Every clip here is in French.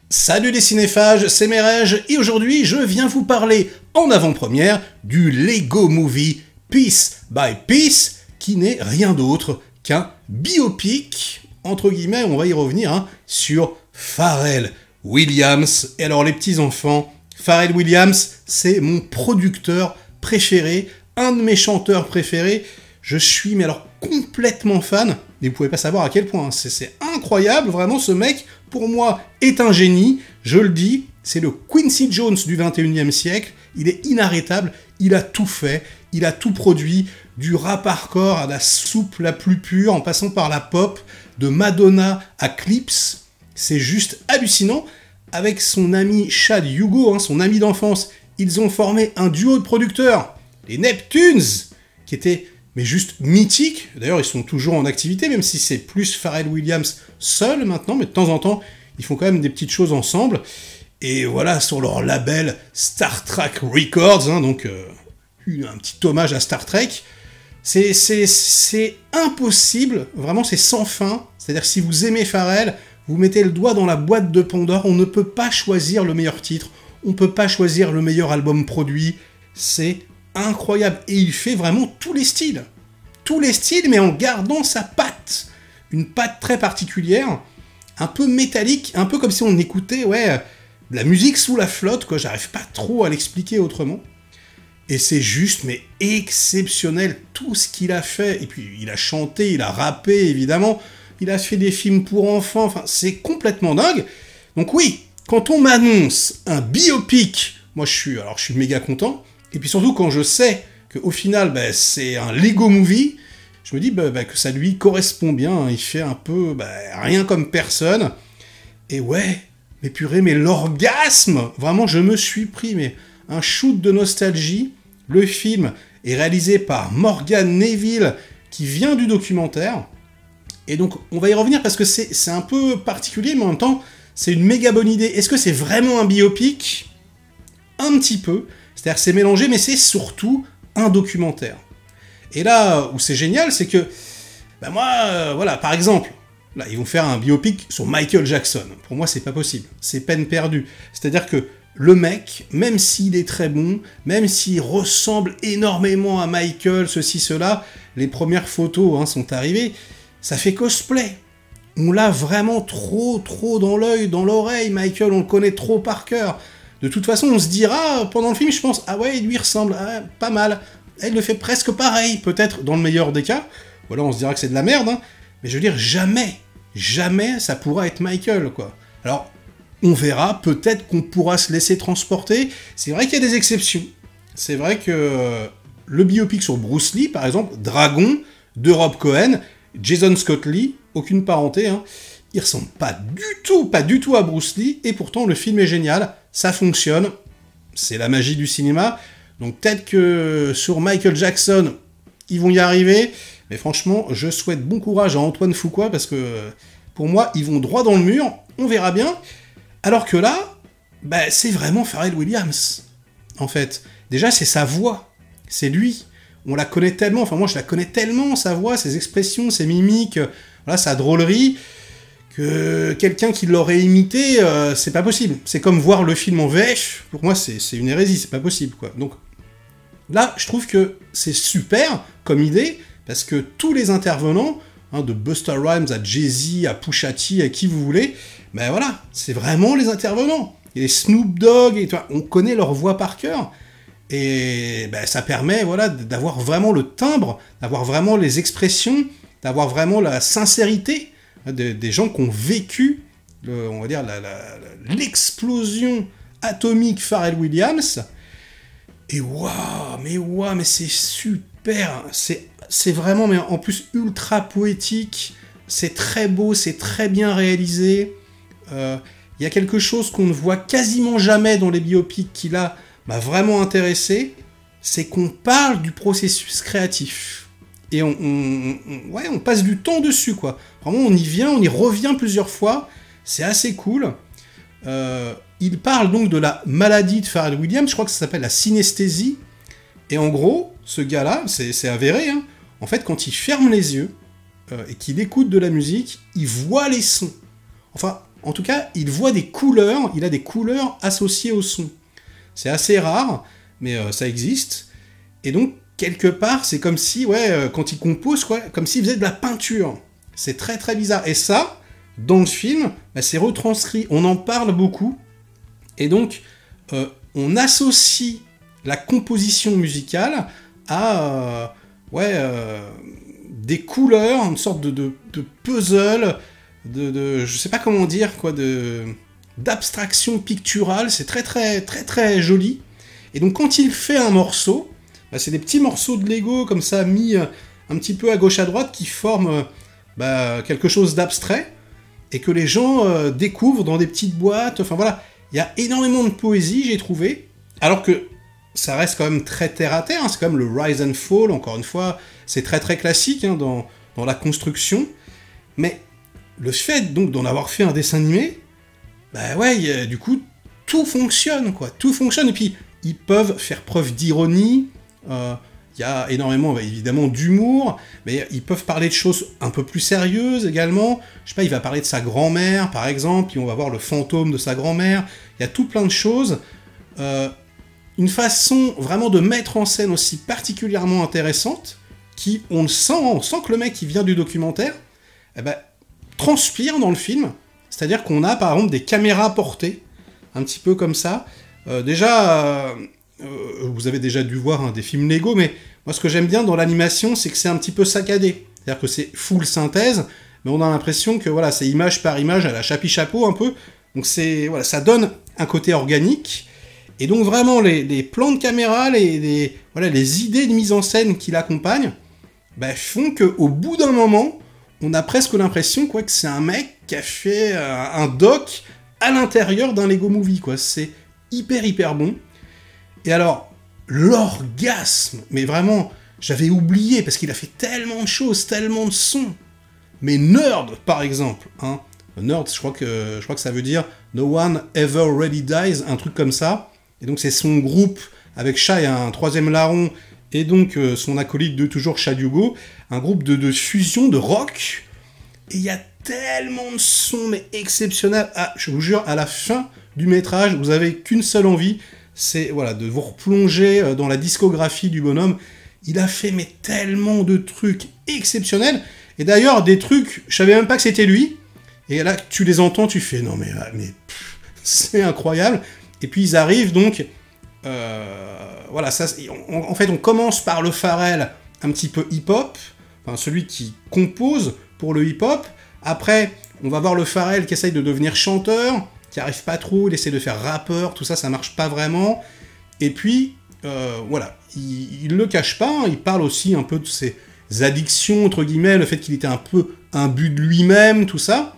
Salut les cinéphages, c'est Merege et aujourd'hui je viens vous parler en avant-première du Lego Movie Piece by Piece qui n'est rien d'autre qu'un biopic, entre guillemets, on va y revenir, sur Pharrell Williams. Et alors les petits enfants, Pharrell Williams c'est mon producteur préféré, un de mes chanteurs préférés, je suis mais alors complètement fan, mais vous pouvez pas savoir à quel point, c'est incroyable, vraiment ce mec pour moi, est un génie, je le dis, c'est le Quincy Jones du 21e siècle, il est inarrêtable, il a tout fait, il a tout produit, du rap hardcore à la soupe la plus pure, en passant par la pop, de Madonna à Clips, c'est juste hallucinant. Avec son ami Chad Hugo, son ami d'enfance, ils ont formé un duo de producteurs, les Neptunes, qui étaient mais juste mythiques. D'ailleurs, ils sont toujours en activité, même si c'est plus Pharrell Williams seul maintenant, mais de temps en temps, ils font quand même des petites choses ensemble. Et voilà, sur leur label Star Trek Records, donc un petit hommage à Star Trek, c'est impossible, vraiment c'est sans fin. C'est-à-dire que si vous aimez Pharrell, vous mettez le doigt dans la boîte de Pandore, on ne peut pas choisir le meilleur titre, on ne peut pas choisir le meilleur album produit, c'est incroyable, et il fait vraiment tous les styles, mais en gardant sa patte, une patte très particulière, un peu métallique, un peu comme si on écoutait, de la musique sous la flotte, quoi, j'arrive pas trop à l'expliquer autrement, et c'est juste, mais exceptionnel, tout ce qu'il a fait, et puis il a chanté, il a rappé, évidemment, il a fait des films pour enfants, enfin, c'est complètement dingue, donc oui, quand on m'annonce un biopic, moi je suis méga content. Et puis surtout, quand je sais qu'au final, c'est un Lego Movie, je me dis que ça lui correspond bien, il fait un peu rien comme personne. Et ouais, mais purée, mais l'orgasme, vraiment, je me suis pris un shoot de nostalgie. Le film est réalisé par Morgan Neville, qui vient du documentaire. Et donc, on va y revenir parce que c'est un peu particulier, mais en même temps, c'est une méga bonne idée. Est-ce que c'est vraiment un biopic ? Un petit peu. C'est-à-dire c'est mélangé, mais c'est surtout un documentaire. Et là où c'est génial, c'est que, voilà, par exemple, là, ils vont faire un biopic sur Michael Jackson. Pour moi, c'est pas possible. C'est peine perdue. C'est-à-dire que le mec, même s'il est très bon, même s'il ressemble énormément à Michael, ceci, cela, les premières photos sont arrivées, ça fait cosplay. On l'a vraiment trop dans l'œil, dans l'oreille, Michael, on le connaît trop par cœur. De toute façon, on se dira, pendant le film, je pense, ah ouais, il lui ressemble, pas mal. Elle le fait presque pareil, peut-être, dans le meilleur des cas. Ou alors on se dira que c'est de la merde, mais je veux dire, jamais ça pourra être Michael, quoi. Alors, on verra, peut-être qu'on pourra se laisser transporter. C'est vrai qu'il y a des exceptions. C'est vrai que le biopic sur Bruce Lee, par exemple, Dragon, de Rob Cohen, Jason Scott Lee, aucune parenté, il ressemble pas du tout à Bruce Lee, et pourtant le film est génial, ça fonctionne, c'est la magie du cinéma, donc peut-être que sur Michael Jackson, ils vont y arriver, mais franchement, je souhaite bon courage à Antoine Fuqua, parce que pour moi, ils vont droit dans le mur, on verra bien, alors que là, c'est vraiment Pharrell Williams, en fait. Déjà, c'est sa voix, c'est lui, on la connaît tellement, enfin moi je la connais tellement, sa voix, ses expressions, ses mimiques, voilà, sa drôlerie, que quelqu'un qui l'aurait imité, c'est pas possible. C'est comme voir le film en VF, pour moi c'est une hérésie, c'est pas possible, quoi. Donc là, je trouve que c'est super comme idée, parce que tous les intervenants, de Busta Rhymes à Jay-Z, à Pusha T, à qui vous voulez, voilà, c'est vraiment les intervenants. Et les Snoop Dogg, on connaît leur voix par cœur, et ça permet d'avoir vraiment le timbre, d'avoir vraiment les expressions, d'avoir vraiment la sincérité, des gens qui ont vécu, on va dire, l'explosion atomique Pharrell Williams. Et mais c'est super, c'est vraiment, mais en plus ultra poétique, c'est très beau, c'est très bien réalisé. Il y a quelque chose qu'on ne voit quasiment jamais dans les biopics qui là m'a vraiment intéressé, c'est qu'on parle du processus créatif. Et on passe du temps dessus, quoi. Vraiment, on y vient, on y revient plusieurs fois. C'est assez cool. Il parle donc de la maladie de Pharrell Williams, je crois que ça s'appelle la synesthésie. Et en gros, ce gars-là, c'est avéré, en fait, quand il ferme les yeux et qu'il écoute de la musique, il voit les sons. Enfin, en tout cas, il voit des couleurs, il a des couleurs associées au son. C'est assez rare, mais ça existe. Et donc, quelque part, c'est comme si, quand il compose, comme s'il faisait de la peinture. C'est très très bizarre. Et ça, dans le film, c'est retranscrit. On en parle beaucoup. Et donc, on associe la composition musicale à des couleurs, une sorte de puzzle, je sais pas comment dire, d'abstraction picturale. C'est très très très très joli. Et donc, quand il fait un morceau, c'est des petits morceaux de Lego comme ça, mis un petit peu à gauche à droite, qui forment quelque chose d'abstrait, et que les gens découvrent dans des petites boîtes. Enfin voilà, il y a énormément de poésie, j'ai trouvé, alors que ça reste quand même très terre-à-terre, hein. C'est quand même le Rise and Fall, encore une fois, c'est très très classique hein, dans la construction, mais le fait donc d'en avoir fait un dessin animé, du coup, tout fonctionne, tout fonctionne, et puis ils peuvent faire preuve d'ironie. Il y a énormément, évidemment, d'humour, mais ils peuvent parler de choses un peu plus sérieuses également. Je sais pas, il va parler de sa grand-mère, par exemple, puis on va voir le fantôme de sa grand-mère. Il y a tout plein de choses. Une façon vraiment de mettre en scène aussi particulièrement intéressante, qui, on sent que le mec qui vient du documentaire, transpire dans le film. C'est-à-dire qu'on a, par exemple, des caméras portées, un petit peu comme ça. Vous avez déjà dû voir des films Lego, mais moi ce que j'aime bien dans l'animation, c'est que c'est un petit peu saccadé. C'est-à-dire que c'est full synthèse, mais on a l'impression que c'est image par image à la Chapi-Chapeau un peu. Donc ça donne un côté organique. Et donc vraiment les plans de caméra, les idées de mise en scène qui l'accompagnent, font qu'au bout d'un moment, on a presque l'impression que c'est un mec qui a fait un doc à l'intérieur d'un Lego Movie. C'est hyper bon. Et alors, l'orgasme, mais vraiment, j'avais oublié, parce qu'il a fait tellement de choses, tellement de sons. Mais Nerd, par exemple, hein. Nerd, je crois que ça veut dire No One Ever Really Dies, un truc comme ça. Et donc c'est son groupe, avec Chat et un troisième larron, et donc son acolyte de toujours, Chat Hugo, un groupe de fusion, de rock. Et il y a tellement de sons, mais exceptionnels. Ah, je vous jure, à la fin du métrage, vous avez qu'une seule envie, c'est de vous replonger dans la discographie du bonhomme. Il a fait tellement de trucs exceptionnels. Et d'ailleurs, des trucs, je savais même pas que c'était lui. Et là, tu les entends, tu fais, non mais c'est incroyable. Et puis ils arrivent donc, en fait on commence par le Pharrell un petit peu hip-hop, enfin celui qui compose pour le hip-hop. Après, on va voir le Pharrell qui essaye de devenir chanteur, qui arrive pas trop, il essaie de faire rappeur, tout ça, ça marche pas vraiment. Et puis, il le cache pas, hein, il parle aussi un peu de ses addictions, entre guillemets, le fait qu'il était un peu imbu de lui-même, tout ça.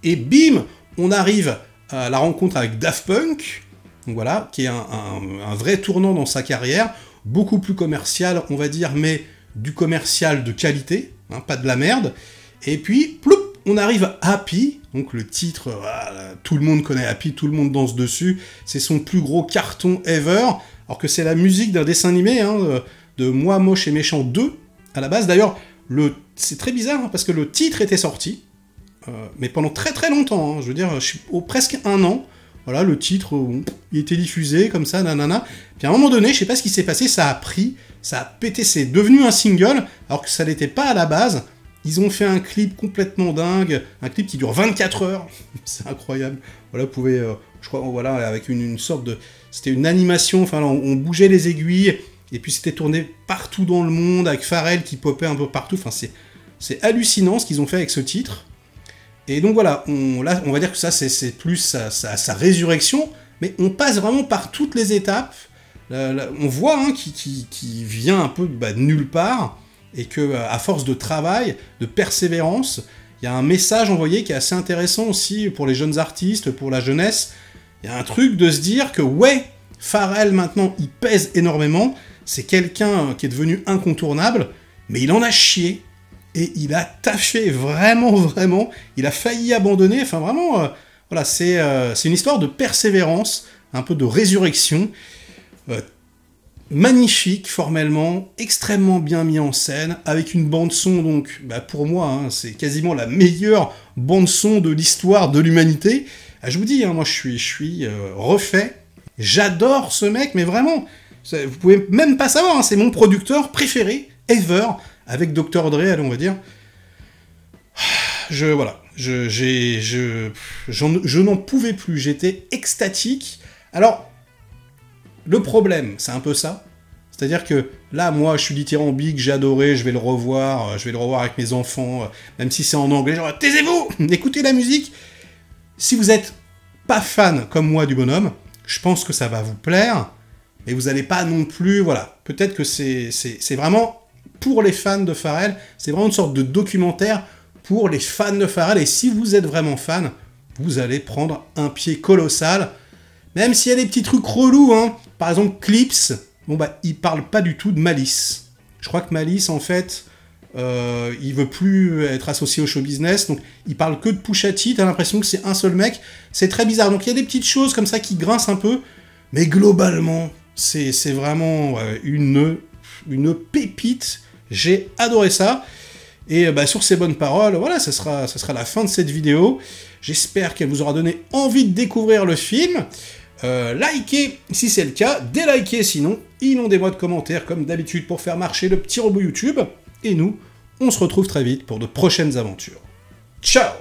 Et bim, on arrive à la rencontre avec Daft Punk, donc qui est un vrai tournant dans sa carrière, beaucoup plus commercial, on va dire, mais du commercial de qualité, hein, pas de la merde. Et puis, ploup, on arrive à Happy, donc le titre, tout le monde connaît Happy, tout le monde danse dessus, c'est son plus gros carton ever, alors que c'est la musique d'un dessin animé, hein, de Moi, Moche et Méchant 2, à la base. D'ailleurs, c'est très bizarre, hein, parce que le titre était sorti, mais pendant très très longtemps, hein, je veux dire, presque un an, le titre, il était diffusé, comme ça, nanana. Puis à un moment donné, je sais pas ce qui s'est passé, ça a pris, ça a pété, c'est devenu un single, alors que ça l'était pas à la base. Ils ont fait un clip complètement dingue, un clip qui dure 24 heures, c'est incroyable. Vous pouvez, je crois, avec une sorte de... C'était une animation, enfin, on bougeait les aiguilles, et puis c'était tourné partout dans le monde, avec Pharrell qui popait un peu partout, enfin, c'est hallucinant ce qu'ils ont fait avec ce titre. Et donc là, on va dire que ça, c'est plus sa résurrection, mais on passe vraiment par toutes les étapes. On voit qui vient un peu de nulle part, et que à force de travail, de persévérance, il y a un message envoyé qui est assez intéressant aussi pour les jeunes artistes, pour la jeunesse. Il y a un truc de se dire que Pharrell maintenant, il pèse énormément, c'est quelqu'un qui est devenu incontournable, mais il en a chié. Et il a taffé vraiment, il a failli abandonner, enfin vraiment, c'est une histoire de persévérance, un peu de résurrection. magnifique formellement, extrêmement bien mis en scène, avec une bande-son, donc, bah pour moi, hein, c'est quasiment la meilleure bande-son de l'histoire de l'humanité. Ah, je vous dis, hein, moi je suis refait. J'adore ce mec, mais vraiment, vous pouvez même pas savoir, hein, c'est mon producteur préféré, ever, avec Dr. Dre, allez, on va dire. Voilà, je n'en pouvais plus, j'étais extatique. Alors, le problème, c'est un peu ça. C'est-à-dire que là, moi, je suis dithyrambique, j'ai adoré, je vais le revoir avec mes enfants, même si c'est en anglais, genre, taisez-vous, écoutez la musique. Si vous êtes pas fan, comme moi, du bonhomme, je pense que ça va vous plaire, mais vous n'allez pas non plus, voilà. Peut-être que c'est vraiment, pour les fans de Pharrell, c'est vraiment une sorte de documentaire pour les fans de Pharrell, et si vous êtes vraiment fan, vous allez prendre un pied colossal, même s'il y a des petits trucs relous, hein. Par exemple, Clips, bon bah, il parle pas du tout de Malice. Je crois que Malice, en fait, il veut plus être associé au show business, donc il parle que de Pusha T, t'as l'impression que c'est un seul mec, c'est très bizarre. Donc il y a des petites choses comme ça qui grincent un peu, mais globalement, c'est vraiment une pépite, j'ai adoré ça. Et bah, sur ces bonnes paroles, voilà, ça sera la fin de cette vidéo. J'espère qu'elle vous aura donné envie de découvrir le film. Likez si c'est le cas, délikez sinon, inondez-moi de commentaires comme d'habitude pour faire marcher le petit robot YouTube. Et nous, on se retrouve très vite pour de prochaines aventures. Ciao!